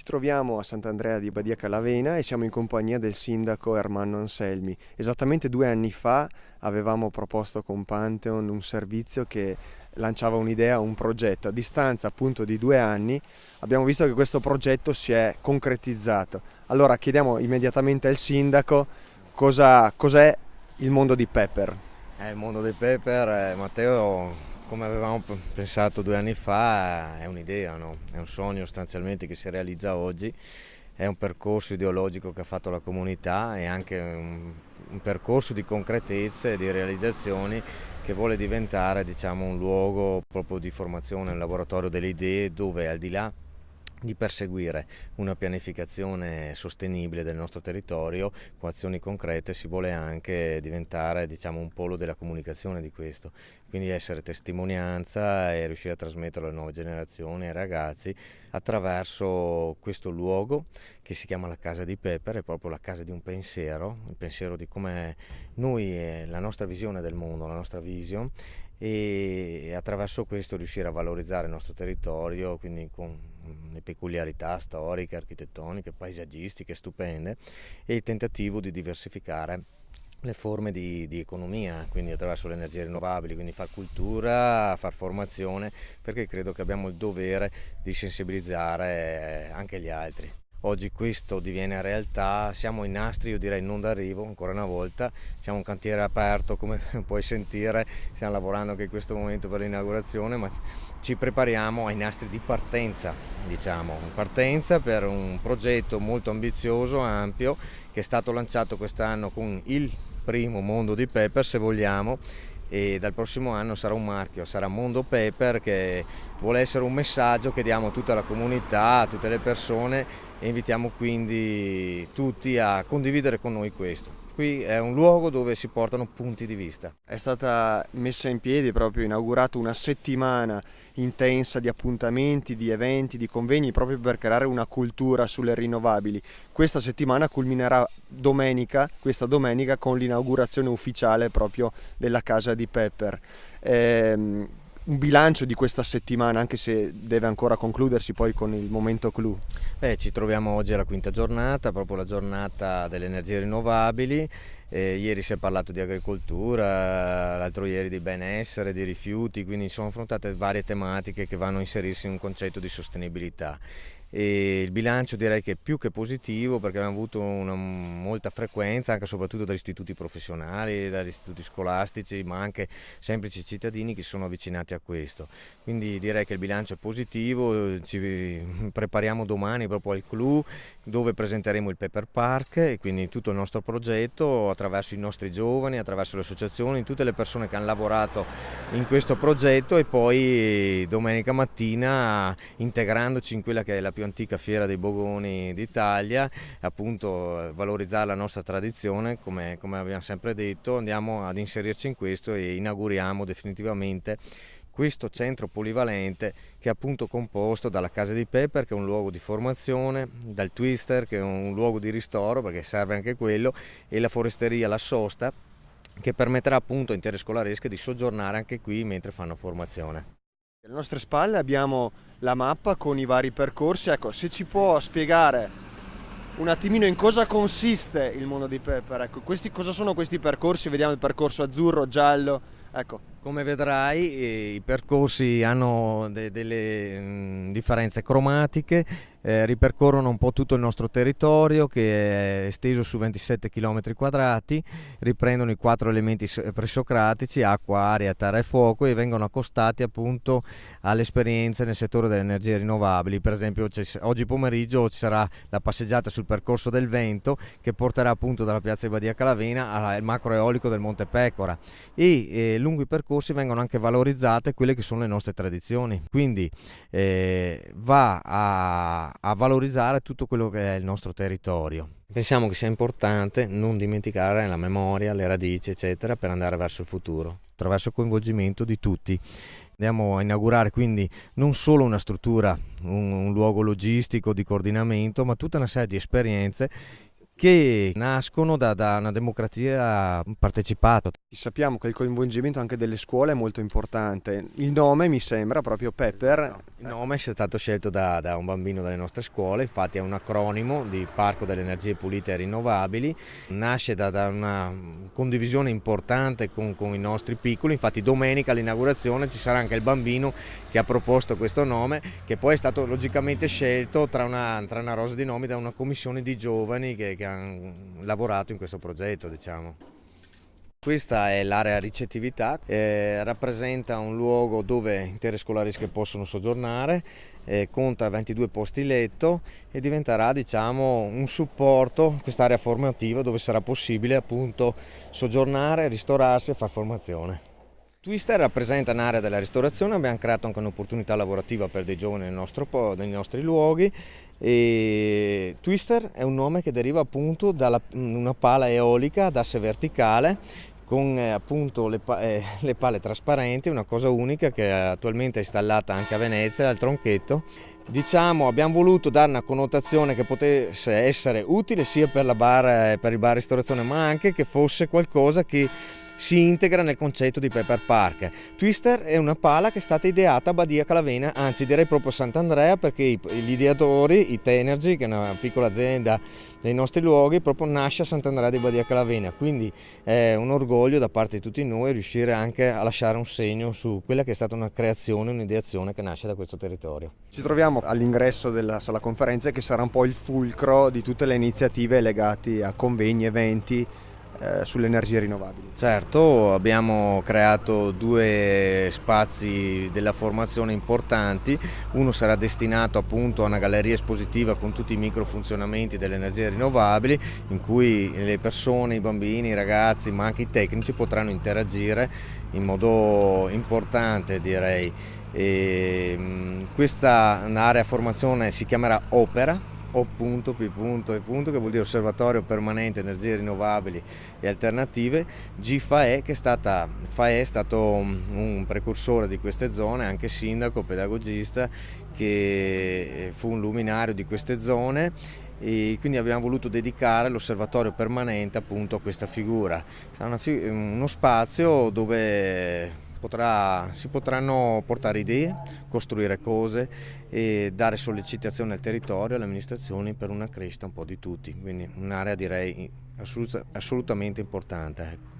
troviamo a Sant'Andrea di Badia Calavena e siamo in compagnia del sindaco Ermanno Anselmi. Esattamente 2 anni fa avevamo proposto con Pantheon un servizio che lanciava un'idea, un progetto. A distanza appunto di 2 anni abbiamo visto che questo progetto si è concretizzato. Allora chiediamo immediatamente al sindaco cos'è il mondo di Pepper. Il mondo dei Pepper, Matteo, come avevamo pensato 2 anni fa, è un'idea, no? È un sogno sostanzialmente che si realizza oggi, è un percorso ideologico che ha fatto la comunità e anche un percorso di concretezze e di realizzazioni che vuole diventare, diciamo, un luogo proprio di formazione, un laboratorio delle idee dove, al di là di perseguire una pianificazione sostenibile del nostro territorio con azioni concrete, si vuole anche diventare, diciamo, un polo della comunicazione di questo, quindi essere testimonianza e riuscire a trasmetterlo alle nuove generazioni, ai ragazzi, attraverso questo luogo che si chiama la Casa di Pepper. È proprio la casa di un pensiero, il pensiero di come noi, la nostra visione del mondo, la nostra vision, e attraverso questo riuscire a valorizzare il nostro territorio, quindi con le peculiarità storiche, architettoniche, paesaggistiche stupende, e il tentativo di diversificare le forme di economia, quindi attraverso le energie rinnovabili, quindi far cultura, far formazione, perché credo che abbiamo il dovere di sensibilizzare anche gli altri. Oggi questo diviene realtà, siamo ai nastri, io direi non d'arrivo, ancora una volta, siamo un cantiere aperto come puoi sentire, stiamo lavorando anche in questo momento per l'inaugurazione, ma ci prepariamo ai nastri di partenza, diciamo, partenza per un progetto molto ambizioso, ampio, che è stato lanciato quest'anno con il primo mondo di Pepper, se vogliamo, e dal prossimo anno sarà un marchio, sarà Mondo Pepper, che vuole essere un messaggio che diamo a tutta la comunità, a tutte le persone, e invitiamo quindi tutti a condividere con noi questo. Qui è un luogo dove si portano punti di vista. È stata messa in piedi, proprio inaugurata, una settimana intensa di appuntamenti, di eventi, di convegni, proprio per creare una cultura sulle rinnovabili. Questa settimana culminerà questa domenica, con l'inaugurazione ufficiale proprio della Casa di Pepper. Un bilancio di questa settimana, anche se deve ancora concludersi poi con il momento clou. Ci troviamo oggi alla quinta giornata, proprio la giornata delle energie rinnovabili. Ieri si è parlato di agricoltura, l'altro ieri di benessere, di rifiuti, quindi sono affrontate varie tematiche che vanno a inserirsi in un concetto di sostenibilità. E il bilancio direi che è più che positivo, perché abbiamo avuto molta frequenza anche soprattutto dagli istituti professionali, dagli istituti scolastici, ma anche semplici cittadini che sono avvicinati a questo. Quindi direi che il bilancio è positivo. Ci prepariamo domani proprio al clou, dove presenteremo il Pepper Park e quindi tutto il nostro progetto attraverso i nostri giovani, attraverso le associazioni, tutte le persone che hanno lavorato in questo progetto, e poi domenica mattina, integrandoci in quella che è la più antica fiera dei Bogoni d'Italia, appunto valorizzare la nostra tradizione, come abbiamo sempre detto, andiamo ad inserirci in questo e inauguriamo definitivamente questo centro polivalente, che è appunto composto dalla Casa di Pepper, che è un luogo di formazione, dal Twister, che è un luogo di ristoro, perché serve anche quello, e la foresteria La Sosta, che permetterà appunto a intere scolaresche di soggiornare anche qui mentre fanno formazione. Alle nostre spalle abbiamo la mappa con i vari percorsi. Ecco, se ci può spiegare un attimino in cosa consiste il mondo di Pepper. Ecco, cosa sono questi percorsi? Vediamo il percorso azzurro, giallo. Ecco. Come vedrai, i percorsi hanno delle differenze cromatiche, ripercorrono un po' tutto il nostro territorio, che è esteso su 27 km quadrati, riprendono i 4 elementi presocratici: acqua, aria, terra e fuoco, e vengono accostati appunto alle esperienze nel settore delle energie rinnovabili. Per esempio oggi pomeriggio ci sarà la passeggiata sul percorso del vento, che porterà appunto dalla piazza di Badia Calavena al macro eolico del Monte Pecora, e lungo i percorsi vengono anche valorizzate quelle che sono le nostre tradizioni, quindi va a valorizzare tutto quello che è il nostro territorio. Pensiamo che sia importante non dimenticare la memoria, le radici eccetera, per andare verso il futuro, attraverso il coinvolgimento di tutti. Andiamo a inaugurare quindi non solo una struttura, un luogo logistico di coordinamento, ma tutta una serie di esperienze che nascono da una democrazia partecipata. Sappiamo che il coinvolgimento anche delle scuole è molto importante. Il nome mi sembra proprio Pepper. Il nome è stato scelto da un bambino delle nostre scuole, infatti è un acronimo di Parco delle Energie Pulite e Rinnovabili, nasce da una condivisione importante con i nostri piccoli, infatti domenica all'inaugurazione ci sarà anche il bambino che ha proposto questo nome, che poi è stato logicamente scelto tra una rosa di nomi da una commissione di giovani che hanno lavorato in questo progetto, diciamo. Questa è l'area ricettività, rappresenta un luogo dove intere scolaresche possono soggiornare, conta 22 posti letto e diventerà, diciamo, un supporto, quest'area formativa dove sarà possibile appunto soggiornare, ristorarsi e fare formazione. Twister rappresenta un'area della ristorazione, abbiamo creato anche un'opportunità lavorativa per dei giovani nei nostri luoghi. E Twister è un nome che deriva appunto da una pala eolica ad asse verticale con appunto le pale trasparenti, una cosa unica che attualmente è installata anche a Venezia al Tronchetto. Diciamo, abbiamo voluto dare una connotazione che potesse essere utile sia per il bar ristorazione, ma anche che fosse qualcosa che si integra nel concetto di Pepper Park. Twister è una pala che è stata ideata a Badia Calavena, anzi direi proprio a Sant'Andrea, perché gli ideatori, Itenergy, che è una piccola azienda dei nostri luoghi, proprio nasce a Sant'Andrea di Badia Calavena, quindi è un orgoglio da parte di tutti noi riuscire anche a lasciare un segno su quella che è stata una creazione, un'ideazione che nasce da questo territorio. Ci troviamo all'ingresso della sala conferenze, che sarà un po' il fulcro di tutte le iniziative legate a convegni, eventi sulle energie rinnovabili. Certo, abbiamo creato 2 spazi della formazione importanti, uno sarà destinato appunto a una galleria espositiva con tutti i microfunzionamenti delle energie rinnovabili, in cui le persone, i bambini, i ragazzi, ma anche i tecnici potranno interagire in modo importante, direi. Questa area formazione si chiamerà Opera, O.P.E. che vuol dire Osservatorio Permanente Energie Rinnovabili e Alternative. GFAE, che FAE è stato un precursore di queste zone, anche sindaco, pedagogista, che fu un luminario di queste zone, e quindi abbiamo voluto dedicare l'osservatorio permanente appunto a questa figura. Sarà uno spazio dove si potranno portare idee, costruire cose e dare sollecitazione al territorio e alle amministrazioni per una crescita un po' di tutti, quindi un'area direi assolutamente importante. Ecco.